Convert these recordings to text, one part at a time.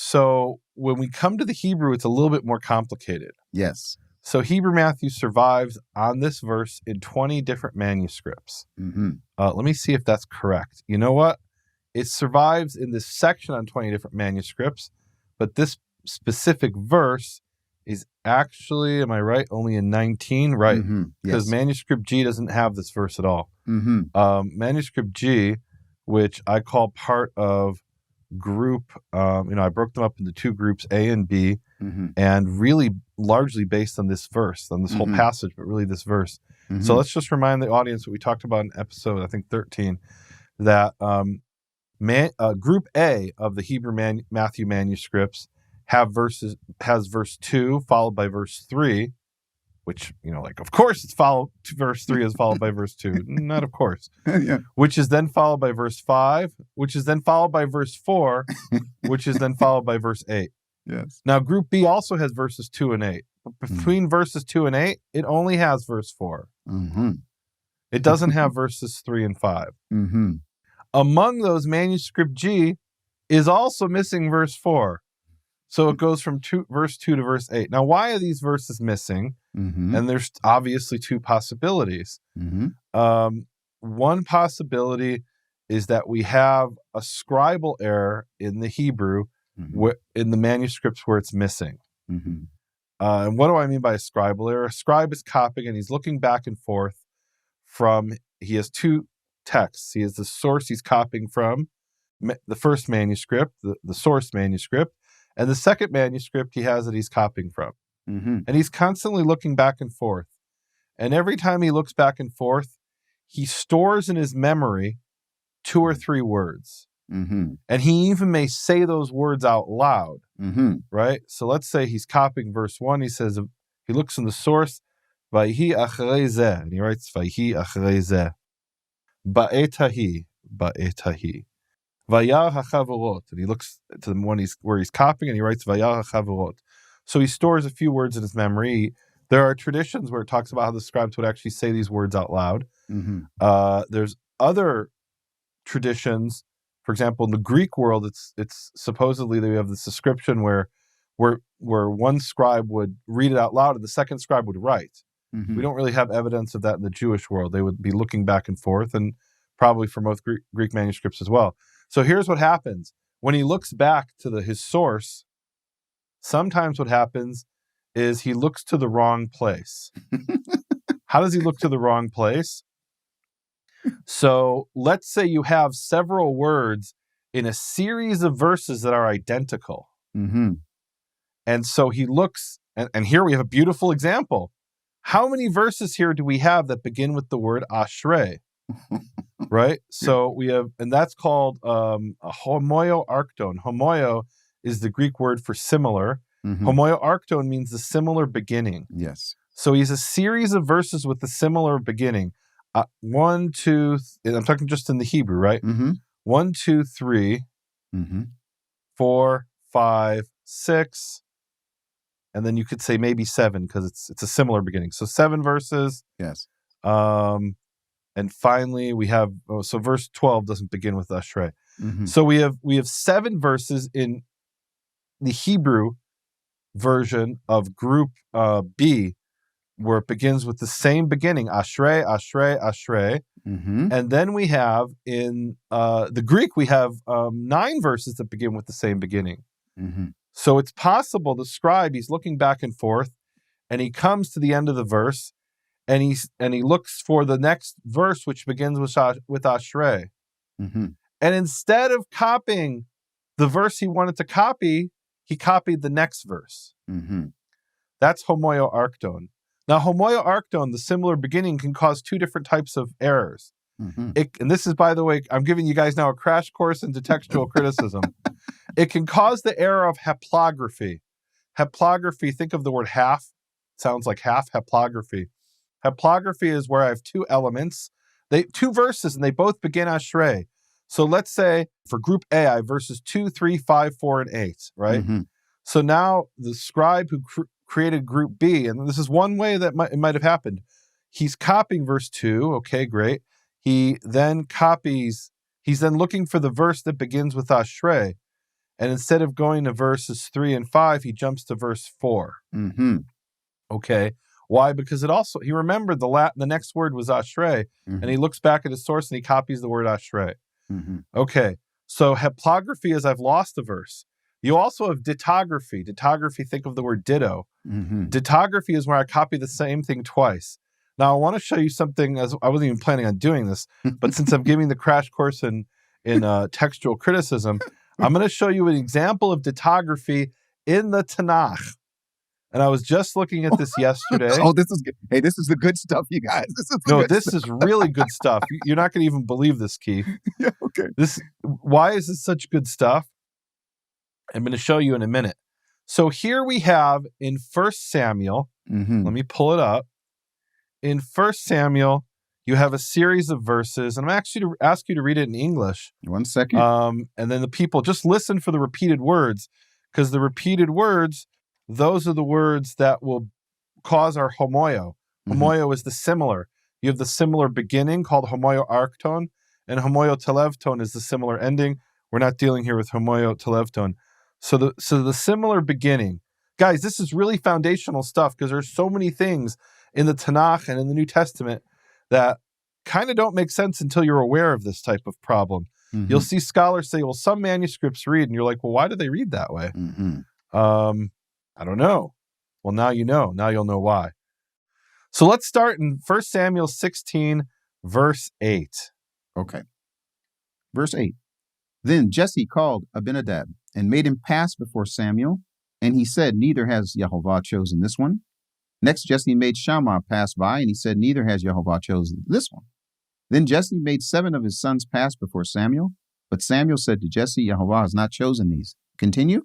So when we come to the Hebrew, it's a little bit more complicated. Yes. So Hebrew Matthew survives on this verse in 20 different manuscripts. Mm-hmm. Let me see if that's correct. You know what? It survives in this section on 20 different manuscripts, but this specific verse is actually, am I right, only in 19? Right. Mm-hmm. Because Yes. manuscript G doesn't have this verse at all. Mm-hmm. Manuscript G, which I call part of group, I broke them up into two groups, A and B, Mm-hmm. and really largely based on this verse, on this whole passage, but really this verse. Mm-hmm. So let's just remind the audience what we talked about in episode, I think 13, that group A of the Hebrew Matthew manuscripts has verse 2 followed by verse 3, which, of course verse 3 is followed by verse 2. Not of course. Yeah. Which is then followed by verse 5, which is then followed by verse 4, which is then followed by verse 8. Yes. Now, group B also has verses 2 and 8. But between verses 2 and 8, it only has verse 4. Mm-hmm. It doesn't have verses 3 and 5. Mm-hmm. Among those, manuscript G is also missing verse 4. So it goes from verse 2 to verse 8. Now, why are these verses missing? Mm-hmm. And there's obviously two possibilities. Mm-hmm. One possibility is that we have a scribal error in the Hebrew, in the manuscripts where it's missing. Mm-hmm. And what do I mean by a scribal error? A scribe is copying and he's looking back and forth he has two texts. He has the source he's copying from, the first manuscript, the source manuscript, and the second manuscript he has that he's copying from. Mm-hmm. And he's constantly looking back and forth. And every time he looks back and forth, he stores in his memory 2 or 3 words. Mm-hmm. And he even may say those words out loud, right? So let's say he's copying verse 1. He says, he looks in the source, Vayhi achrei zeh, and he writes, Vayhi achrei zeh. Ba'etahi, ba'etahi. Vayar ha'chavorot, and he looks to the one where he's copying, and he writes, Vayar ha'chavorot. So he stores a few words in his memory. There are traditions where it talks about how the scribes would actually say these words out loud. Mm-hmm. There's other traditions. For example, in the Greek world, it's supposedly they have this description where one scribe would read it out loud and the second scribe would write. Mm-hmm. We don't really have evidence of that in the Jewish world. They would be looking back and forth, and probably for most Greek manuscripts as well. So here's what happens. When he looks back to his source, sometimes what happens is he looks to the wrong place. How does he look to the wrong place? So let's say you have several words in a series of verses that are identical. Mm-hmm. And so he looks, and here we have a beautiful example. How many verses here do we have that begin with the word ashrei? Right? So we have, and that's called a homoio-arcton. Homoio is the Greek word for similar. Mm-hmm. Homoio-arcton means the similar beginning. Yes. So he's a series of verses with a similar beginning. 1, 2, I'm talking just in the Hebrew, right? Mm-hmm. 1, 2, 3, Mm-hmm. 4, 5, 6, and then you could say maybe 7 because it's a similar beginning. So 7 verses. Yes. And finally we have so verse 12 doesn't begin with Ashrei. Mm-hmm. So we have 7 verses in the Hebrew version of group B, where it begins with the same beginning, Ashrei, Ashrei, Ashrei. Mm-hmm. And then we have in the Greek, we have 9 verses that begin with the same beginning. Mm-hmm. So it's possible the scribe, he's looking back and forth, and he comes to the end of the verse, and he looks for the next verse, which begins with Ashrei. Mm-hmm. And instead of copying the verse he wanted to copy, he copied the next verse. Mm-hmm. That's homoio-arcton. Now, homoio-arcton, the similar beginning, can cause 2 different types of errors. Mm-hmm. And this is, by the way, I'm giving you guys now a crash course into textual criticism. It can cause the error of haplography. Haplography, think of the word half. Sounds like half. Haplography. Haplography is where I have 2 elements. 2 verses, and they both begin Ashrei. So let's say for group A, I have verses 2, 3, 5, 4, and 8, right? Mm-hmm. So now the scribe who created group B, and this is one way that it might have happened. He's copying verse 2. Okay, great. He's then looking for the verse that begins with Ashrei. And instead of going to verses 3 and 5, he jumps to verse 4. Mm-hmm. Okay. Why? Because he remembered the next word was ashrei, Mm-hmm. and he looks back at his source and he copies the word ashrei. Mm-hmm. Okay. So haplography is I've lost a verse. You also have dittography. Dittography, think of the word ditto. Mm-hmm. Dittography is where I copy the same thing twice. Now, I want to show you something, as I wasn't even planning on doing this, but since I'm giving the crash course in textual criticism, I'm going to show you an example of dittography in the Tanakh. And I was just looking at this yesterday. Oh, this is good. Hey, this is the good stuff, you guys. This is really good stuff. You're not going to even believe this, Keith. Yeah, okay. Why is this such good stuff? I'm going to show you in a minute. So here we have in 1 Samuel, let me pull it up. In 1 Samuel, you have a series of verses, and I'm actually to ask you to read it in English. 1 second. And then the people, just listen for the repeated words, because the repeated words, those are the words that will cause our homoio. Homoio is the similar. You have the similar beginning called homoio arcton, and homoio televton is the similar ending. We're not dealing here with homoio televton. So the similar beginning. Guys, this is really foundational stuff because there's so many things in the Tanakh and in the New Testament that kind of don't make sense until you're aware of this type of problem. You'll see scholars say, well, some manuscripts read, and you're like, well, why do they read that way? I don't know. Well, now you know. Now you'll know why. So let's start in 1 Samuel 16, verse 8. Okay. Verse 8. Then Jesse called Abinadab and made him pass before Samuel, and he said, neither has Yehovah chosen this one. Next, Jesse made Shammah pass by, and he said, neither has Yehovah chosen this one. Then Jesse made 7 of his sons pass before Samuel, but Samuel said to Jesse, Yehovah has not chosen these. Continue.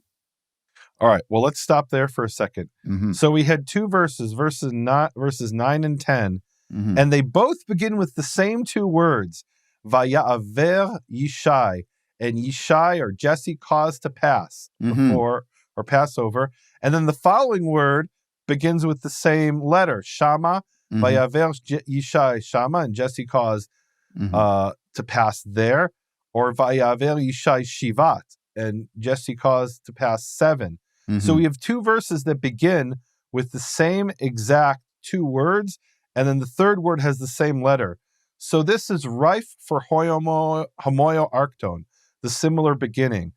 All right, well, let's stop there for a second. So we had 2 verses 9 and 10, and they both begin with the same 2 words, Vaya'aver Yishai, and Yishai, or Jesse, caused to pass before, or pass over. And then the following word begins with the same letter, Shama, Vayaver Yishai Shama, and Jesse caused to pass there, or Vayaver Yishai Shivat, and Jesse caused to pass 7. So we have 2 verses that begin with the same exact 2 words, and then the third word has the same letter. So this is rife for homoio arcton, the similar beginning.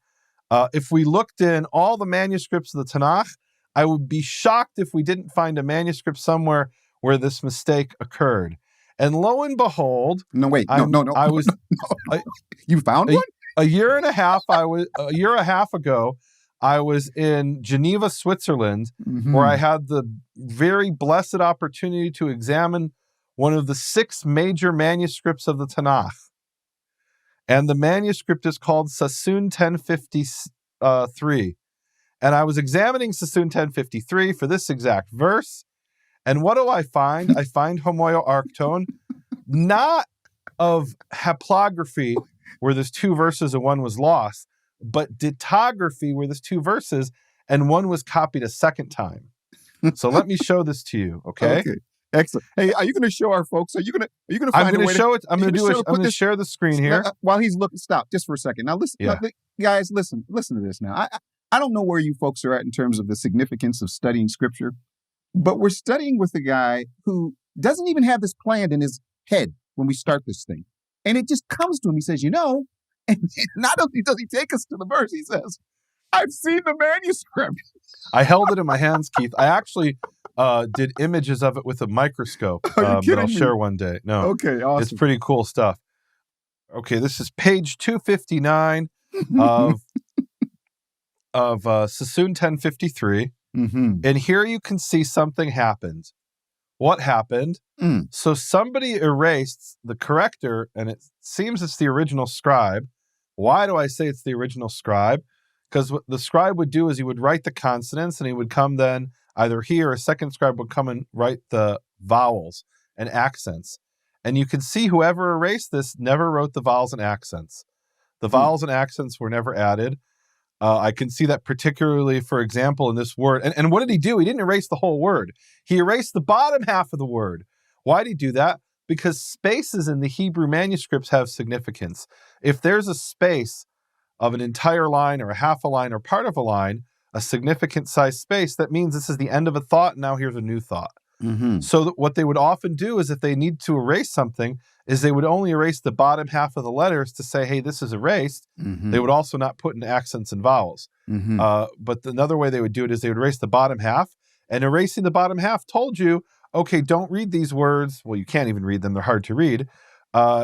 If we looked in all the manuscripts of the Tanakh, I would be shocked if we didn't find a manuscript somewhere where this mistake occurred. And lo and behold, no. I was. You found one? A year and a half ago, I was in Geneva, Switzerland, where I had the very blessed opportunity to examine one of the 6 major manuscripts of the Tanakh. And the manuscript is called Sassoon 1053. And I was examining Sassoon 1053 for this exact verse. And what do I find? I find homoio arcton, not of haplography, where there's 2 verses and 1 was lost, but dittography, where there's 2 verses and 1 was copied a second time. So let me show this to you, okay? Okay. Excellent. Hey, are you going to show our folks? Are you going to find I'm going to show it. I'm going to share the screen here. While he's looking, stop just for a second. Now listen, guys, listen to this now. I don't know where you folks are at in terms of the significance of studying scripture, but we're studying with a guy who doesn't even have this planned in his head when we start this thing. And it just comes to him. He says, and not only does he take us to the verse, he says, I've seen the manuscript. I held it in my hands, Keith. I actually did images of it with a microscope that I'll share one day. No. Okay, awesome. It's pretty cool stuff. Okay, this is page 259 of Sassoon 1053. And here you can see something happened. What happened? So somebody erased the corrector, and it seems it's the original scribe. Why do I say it's the original scribe? Because what the scribe would do is he would write the consonants, and he would come then, either he or a second scribe would come and write the vowels and accents. And you can see whoever erased this never wrote the vowels and accents. The vowels and accents were never added. I can see that particularly, for example, in this word. And what did he do? He didn't erase the whole word. He erased the bottom half of the word. Why did he do that? Because spaces in the Hebrew manuscripts have significance. If there's a space of an entire line or a half a line or part of a line, a significant size space, that means this is the end of a thought, and now here's a new thought. So what they would often do is if they need to erase something, is they would only erase the bottom half of the letters to say, hey, this is erased. They would also not put in accents and vowels. But another way they would do it is they would erase the bottom half, and erasing the bottom half told you, okay, don't read these words. Well, you can't even read them. They're hard to read.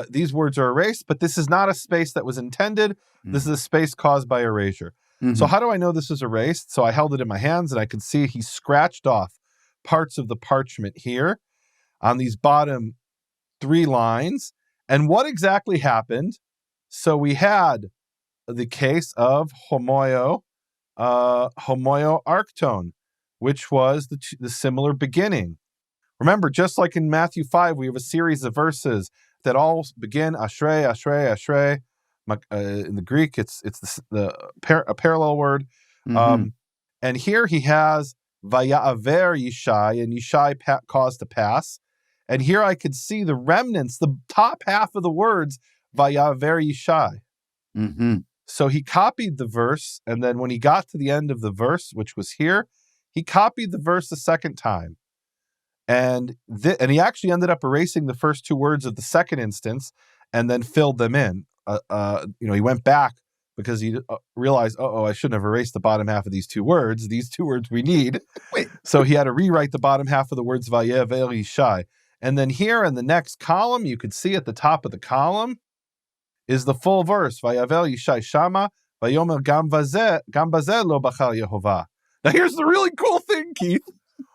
These words are erased, but this is not a space that was intended. This is a space caused by erasure. So how do I know this is erased? So I held it in my hands, and I could see he scratched off parts of the parchment here on these bottom 3 lines. And what exactly happened? So we had the case of homoio arctone, which was the similar beginning. Remember, just like in Matthew 5, we have a series of verses that all begin ashrei, ashrei, ashrei. In the Greek, it's a parallel word. And here he has Vaya'aver Yishai, and Yishai caused to pass. And here I could see the remnants, the top half of the words, Vaya'aver Yishai. So he copied the verse, and then when he got to the end of the verse, which was here, he copied the verse a second time. And he actually ended up erasing the first 2 words of the second instance and then filled them in. He went back because he realized, I shouldn't have erased the bottom half of these 2 words. These 2 words we need. Wait. So he had to rewrite the bottom half of the words Vayever Yishai. And then here in the next column, you could see at the top of the column is the full verse. Vayever Yishai Shama, Vayomer Gam Bazeh Lo Bachal Yehovah. Now here's the really cool thing, Keith.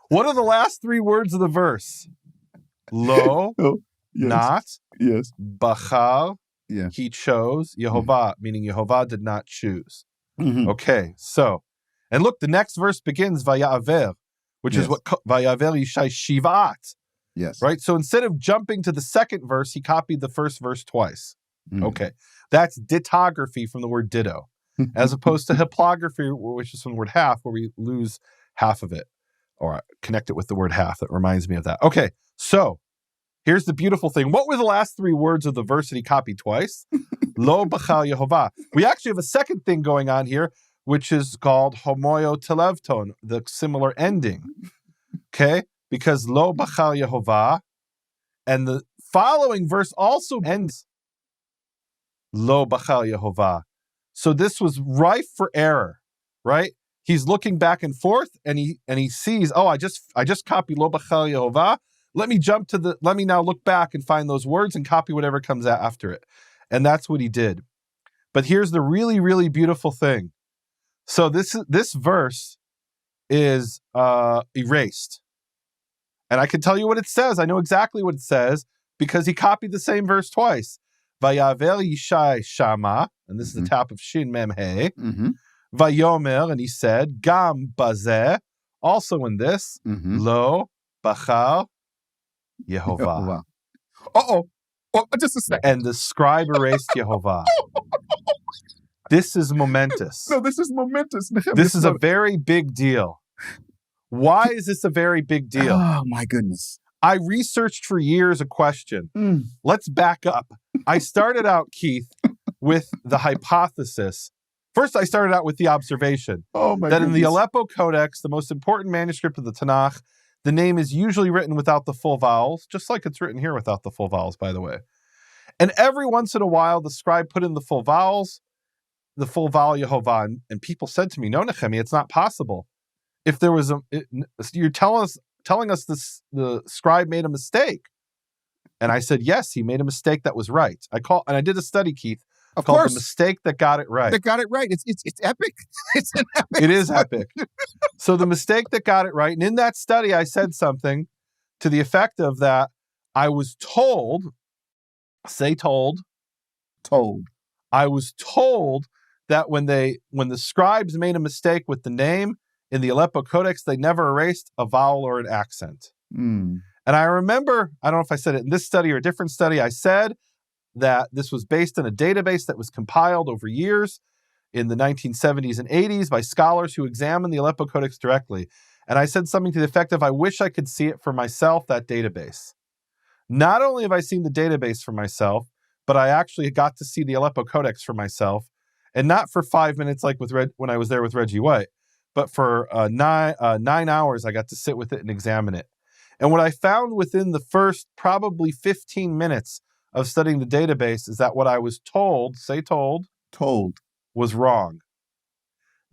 What are the last 3 words of the verse? Lo, not, Bachal, he chose, Yehovah, meaning Yehovah did not choose. Okay, so, and look, the next verse begins Vaya'aver, which is what Vayaver Yishai Shivat. Right? So instead of jumping to the second verse, he copied the first verse twice. Okay, that's dittography from the word ditto, as opposed to haplography, which is from the word half, where we lose half of it, or connect it with the word half. That reminds me of that. Okay, so here's the beautiful thing. What were the last 3 words of the verse that he copied twice? Lo Bachal Yehovah. We actually have a second thing going on here, which is called homoio televton, the similar ending. Okay, because Lo Bachal Yehovah, and the following verse also ends Lo Bachal Yehovah. So this was rife for error, right? He's looking back and forth, and he sees, I just copied Lo Bachal Yehovah. Let me now look back and find those words and copy whatever comes after it. And that's what he did. But here's the really, really beautiful thing. So this verse is erased. And I can tell you what it says. I know exactly what it says because he copied the same verse twice. Vayaver Yishai Shama, and this is the top of Shin Mem He. Vayomer, and he said, Gam Bazeh, also in this, Lo Bachal Yehovah. Just a second. And the scribe erased Yehovah. This is momentous. No, this is momentous. This is a very big deal. Why is this a very big deal? Oh, my goodness. I researched for years a question. Let's back up. I started out, Keith, with the hypothesis. First, I started out with the observation that in the Aleppo Codex, the most important manuscript of the Tanakh, the name is usually written without the full vowels, just like it's written here without the full vowels, by the way. And every once in a while, the scribe put in the full vowels, the full vowel Yehovah, and people said to me, no, Nehemia, it's not possible. If there was you're telling us the scribe made a mistake. And I said, yes, he made a mistake that was right. I did a study, Keith, called The Mistake That Got It Right. That got it right. It's epic. It's an epic. It is epic. So the mistake that got it right. And in that study, I said something to the effect of that I was told. I was told that when the scribes made a mistake with the name in the Aleppo Codex, they never erased a vowel or an accent. And I remember, I don't know if I said it in this study or a different study, I said that this was based on a database that was compiled over years in the 1970s and 80s by scholars who examined the Aleppo Codex directly. And I said something to the effect of, I wish I could see it for myself, that database. Not only have I seen the database for myself, but I actually got to see the Aleppo Codex for myself. And not for 5 minutes like when I was there with Reggie White, but for 9 hours I got to sit with it and examine it. And what I found within the first probably 15 minutes of studying the database is that what I was told, was wrong.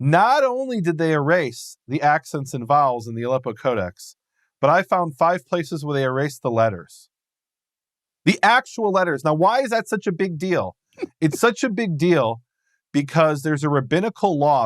Not only did they erase the accents and vowels in the Aleppo Codex, but I found 5 places where they erased the letters. The actual letters. Now, why is that such a big deal? It's such a big deal because there's a rabbinical law